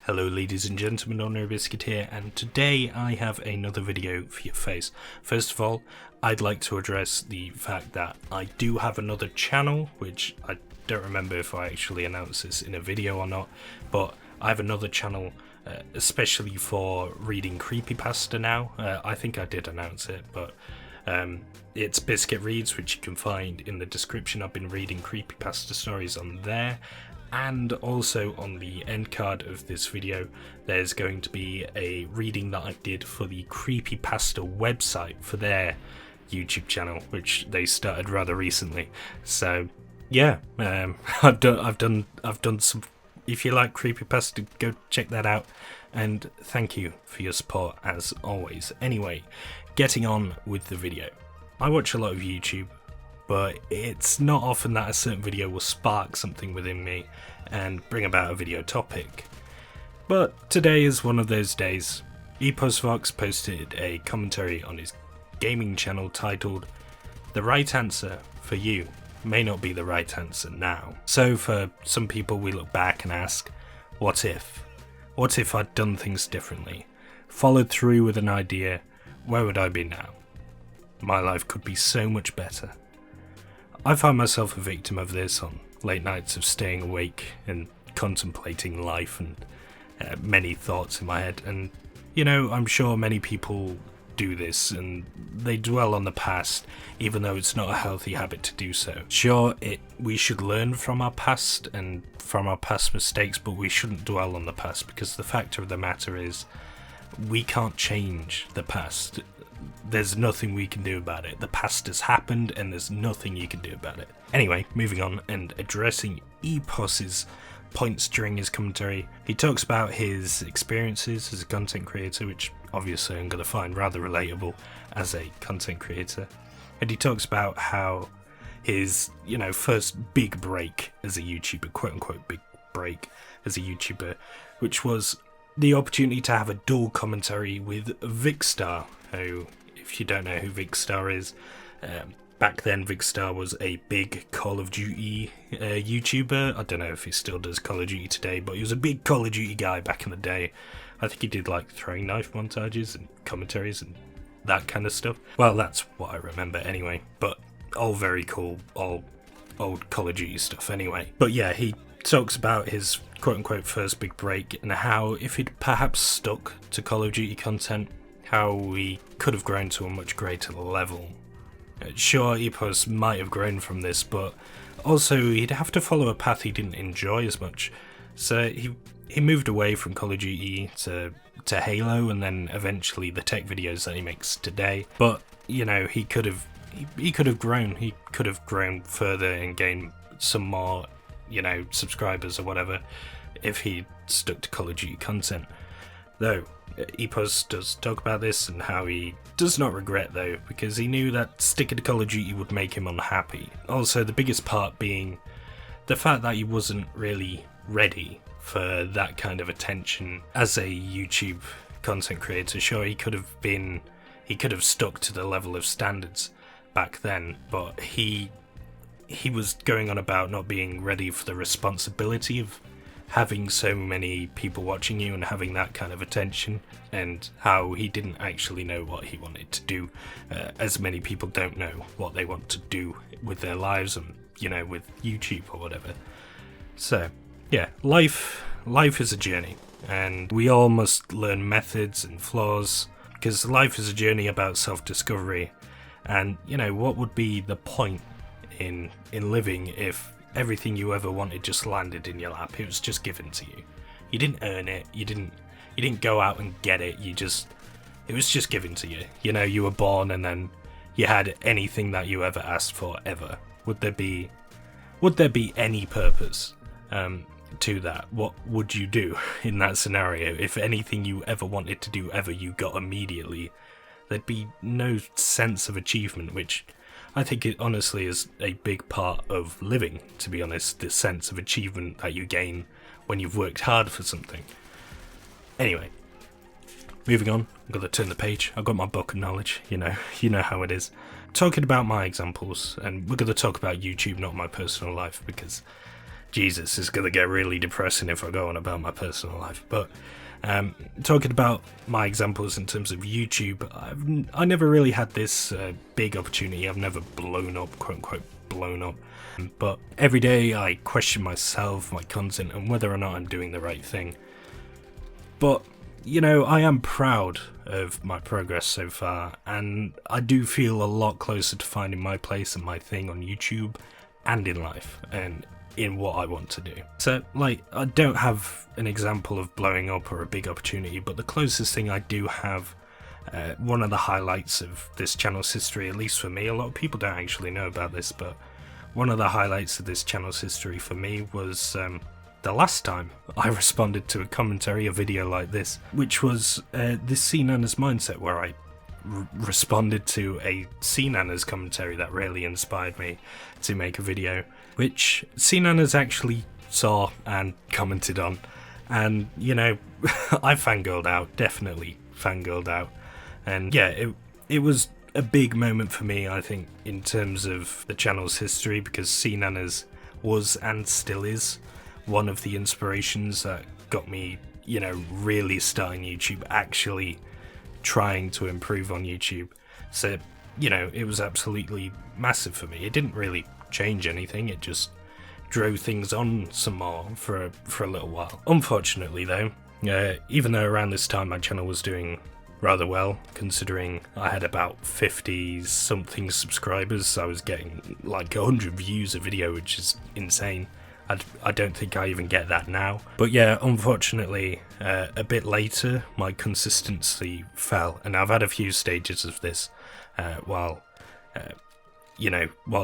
Hello ladies and gentlemen, OrdinaryBiscuit here, and today I have another video for your face. First of all, I'd like to address the fact that I do have another channel, which I don't remember if I actually announced this in a video or not, but I have another channel especially for reading creepypasta now. I think I did announce it, but it's Biscuit Reads, which you can find in the description. I've been reading creepypasta stories on there. And also on the end card of this video, there's going to be a reading that I did for the Creepypasta website for their YouTube channel, which they started rather recently. So yeah, I've done some. If you like creepypasta, go check that out. And thank you for your support as always. Anyway, getting on with the video. I watch a lot of YouTube, but it's not often that a certain video will spark something within me and bring about a video topic. But today is one of those days. EposVox posted a commentary on his gaming channel titled, "The right answer for you may not be the right answer now." So for some people we look back and ask, what if? What if I'd done things differently? Followed through with an idea, where would I be now? My life could be so much better. I find myself a victim of this on late nights of staying awake and contemplating life and many thoughts in my head. And, you know, I'm sure many people do this and they dwell on the past, even though it's not a healthy habit to do so. Sure, we should learn from our past and from our past mistakes, but we shouldn't dwell on the past, because the fact of the matter is we can't change the past. There's nothing we can do about it. The past has happened and there's nothing you can do about it. Anyway, moving on and addressing Epos's points during his commentary. He talks about his experiences as a content creator, which obviously I'm going to find rather relatable as a content creator. And he talks about how his, first big break as a YouTuber, quote unquote big break as a YouTuber, which was the opportunity to have a dual commentary with Vicstar, who, if you don't know who Vicstar is, back then Vicstar was a big Call of Duty YouTuber. I don't know if he still does Call of Duty today, but he was a big Call of Duty guy back in the day. I think he did like throwing knife montages and commentaries and that kind of stuff. Well, that's what I remember anyway, but all very cool, all old Call of Duty stuff anyway. But yeah, he talks about his quote-unquote first big break and how if he'd perhaps stuck to Call of Duty content, how he could have grown to a much greater level. Sure, Epos might have grown from this, but also he'd have to follow a path he didn't enjoy as much. So he moved away from Call of Duty to Halo, and then eventually the tech videos that he makes today. But he could have grown. He could have grown further and gained some more subscribers or whatever if he stuck to Call of Duty content. Though Epos does talk about this and how he does not regret though, because he knew that sticking to Call of Duty would make him unhappy. Also, the biggest part being the fact that he wasn't really ready for that kind of attention as a YouTube content creator. Sure, he could have stuck to the level of standards back then, but he was going on about not being ready for the responsibility of having so many people watching you and having that kind of attention, and how he didn't actually know what he wanted to do, as many people don't know what they want to do with their lives and with YouTube or whatever. So yeah, life is a journey, and we all must learn methods and flaws, because life is a journey about self-discovery. And what would be the point in living if everything you ever wanted just landed in your lap? It was just given to you. You didn't earn it. You didn't go out and get it. It was just given to you. You were born and then you had anything that you ever asked for ever. Would there be any purpose to that? What would you do in that scenario? If anything you ever wanted to do ever you got immediately, there'd be no sense of achievement, which I think it honestly is a big part of living, to be honest, the sense of achievement that you gain when you've worked hard for something. Anyway, moving on, I'm going to turn the page. I've got my book of knowledge, you know how it is. Talking about my examples, and we're going to talk about YouTube, not my personal life, because Jesus, it's gonna get really depressing if I go on about my personal life. But talking about my examples in terms of YouTube, I never really had this big opportunity. I've never blown up, quote unquote blown up. But every day I question myself, my content, and whether or not I'm doing the right thing. But, you know, I am proud of my progress so far, and I do feel a lot closer to finding my place and my thing on YouTube and in life, and in what I want to do. So, like, I don't have an example of blowing up or a big opportunity, but the closest thing I do have, one of the highlights of this channel's history, at least for me, a lot of people don't actually know about this, but one of the highlights of this channel's history for me was the last time I responded to a commentary, a video like this, which was this C Nana's Mindset, where I responded to a C Nana's commentary that really inspired me to make a video, which C Nana's actually saw and commented on, and you know, I fangirled out, definitely fangirled out, and yeah, it was a big moment for me, I think, in terms of the channel's history, because C Nana's was and still is one of the inspirations that got me, you know, really starting YouTube, actually trying to improve on YouTube. So, you know, it was absolutely massive for me. It didn't really change anything, it just drove things on some more for a little while. Unfortunately though, even though around this time my channel was doing rather well, considering I had about 50 something subscribers, I was getting like 100 views a video, which is insane. I don't think I even get that now. But yeah, unfortunately, a bit later, my consistency fell, and I've had a few stages of this while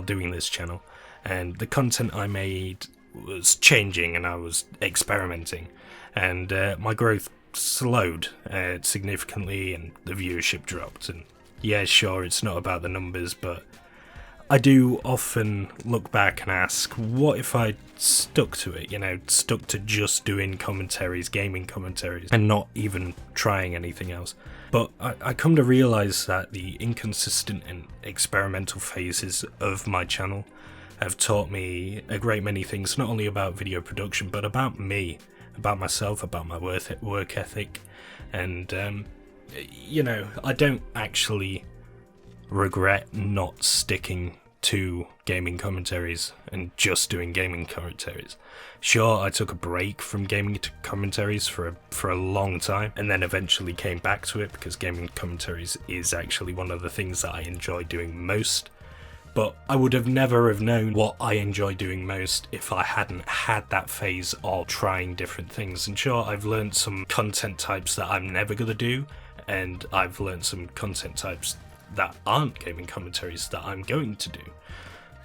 doing this channel, and the content I made was changing, and I was experimenting, and my growth slowed significantly, and the viewership dropped. And yeah, sure, it's not about the numbers, but I do often look back and ask, what if I stuck to it, you know, stuck to just doing commentaries, gaming commentaries, and not even trying anything else. But I come to realise that the inconsistent and experimental phases of my channel have taught me a great many things, not only about video production, but about me, about myself, about my work ethic, and you know, I don't actually regret not sticking to gaming commentaries and just doing gaming commentaries. Sure, I took a break from gaming commentaries for a long time, and then eventually came back to it, because gaming commentaries is actually one of the things that I enjoy doing most. But I would have never have known what I enjoy doing most if I hadn't had that phase of trying different things. And sure, I've learned some content types that I'm never gonna do, and I've learned some content types that aren't gaming commentaries that I'm going to do.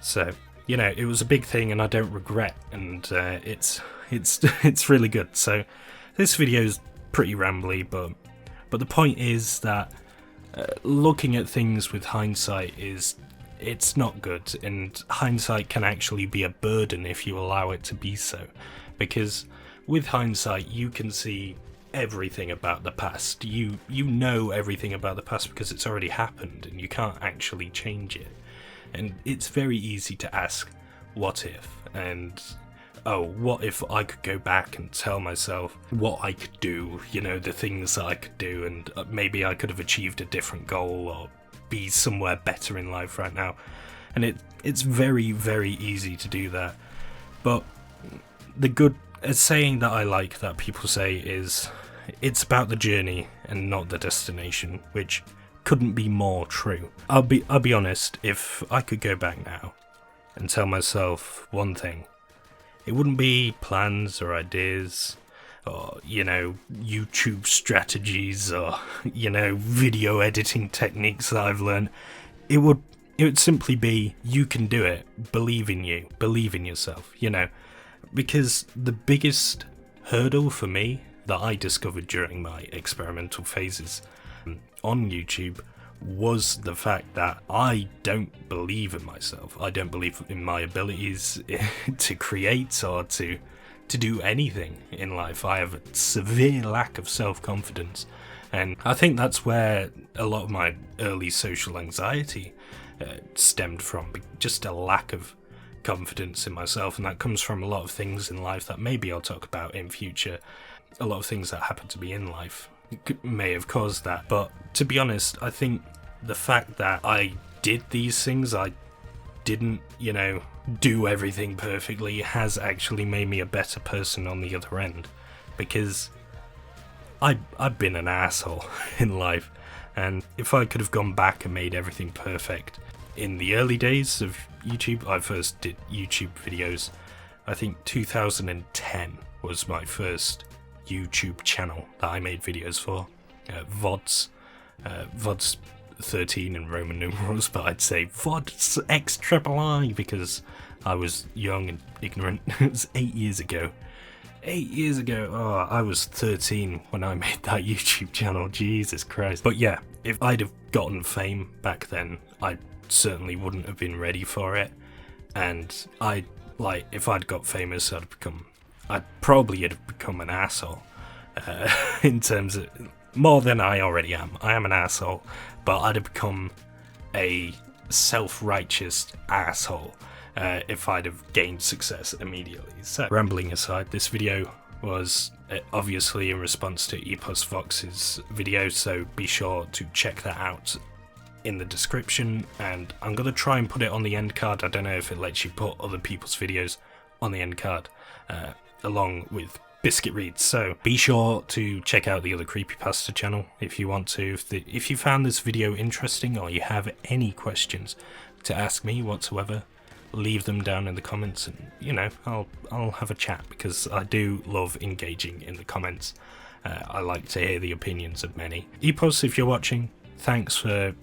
So, you know, it was a big thing, and I don't regret, and it's really good. So this video is pretty rambly, but the point is that looking at things with hindsight it's not good, and hindsight can actually be a burden if you allow it to be so, because with hindsight you can see everything about the past. You know everything about the past because it's already happened, and you can't actually change it. And it's very easy to ask, what if? And oh, what if I could go back and tell myself what I could do, you know, the things that I could do, and maybe I could have achieved a different goal or be somewhere better in life right now. And it's very, very easy to do that. But a saying that I like that people say is, it's about the journey and not the destination, which couldn't be more true. I'll be honest, if I could go back now and tell myself one thing, it wouldn't be plans or ideas or, you know, YouTube strategies or, you know, video editing techniques that I've learned. It would simply be, you can do it, believe in you, believe in yourself, you know, because the biggest hurdle for me that I discovered during my experimental phases on YouTube was the fact that I don't believe in myself. I don't believe in my abilities to create or to do anything in life. I have a severe lack of self-confidence, and I think that's where a lot of my early social anxiety stemmed from, just a lack of confidence in myself, and that comes from a lot of things in life that maybe I'll talk about in future. A lot of things that happen to me in life may have caused that, but to be honest, I think the fact that I did these things, I didn't, do everything perfectly, has actually made me a better person on the other end, because I've been an asshole in life, and if I could have gone back and made everything perfect in the early days of YouTube, I first did YouTube videos, I think 2010 was my first YouTube channel that I made videos for, VODs 13 in Roman numerals, but I'd say VODs XIII because I was young and ignorant. It was 8 years ago. 8 years ago, oh, I was 13 when I made that YouTube channel, Jesus Christ. But yeah, if I'd have gotten fame back then, I certainly wouldn't have been ready for it, and if I'd got famous, I'd probably have become an asshole, in terms of, more than I already am. I am an asshole, but I'd have become a self-righteous asshole if I'd have gained success immediately. So, rambling aside, this video was obviously in response to Epos Vox's video, so be sure to check that out in the description, and I'm going to try and put it on the end card. I don't know if it lets you put other people's videos on the end card along with Biscuit Reads, so be sure to check out the other Creepypasta channel if you want to. If you found this video interesting or you have any questions to ask me whatsoever, leave them down in the comments, and I'll have a chat, because I do love engaging in the comments. I like to hear the opinions of many. Epos, if you're watching, thanks for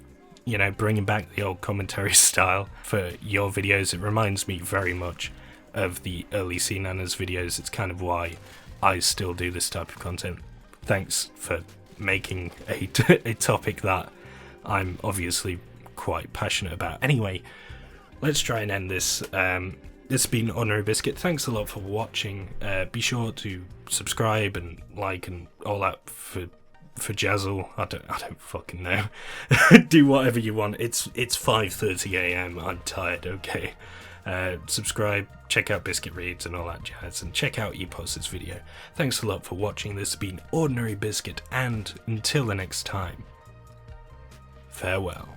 bringing back the old commentary style for your videos. It reminds me very much of the early Sea Nanas videos. It's kind of why I still do this type of content. Thanks for making a topic that I'm obviously quite passionate about. Anyway, let's try and end this. This has been OrdinaryBiscuit. Thanks a lot for watching. Be sure to subscribe and like and all that for Jazzle. I don't fucking know. Do whatever you want. It's 5:30 AM. I'm tired. Okay. Subscribe, check out Biscuit Reads and all that jazz, and check out Epos's video. Thanks a lot for watching. This has been OrdinaryBiscuit, and until the next time, farewell.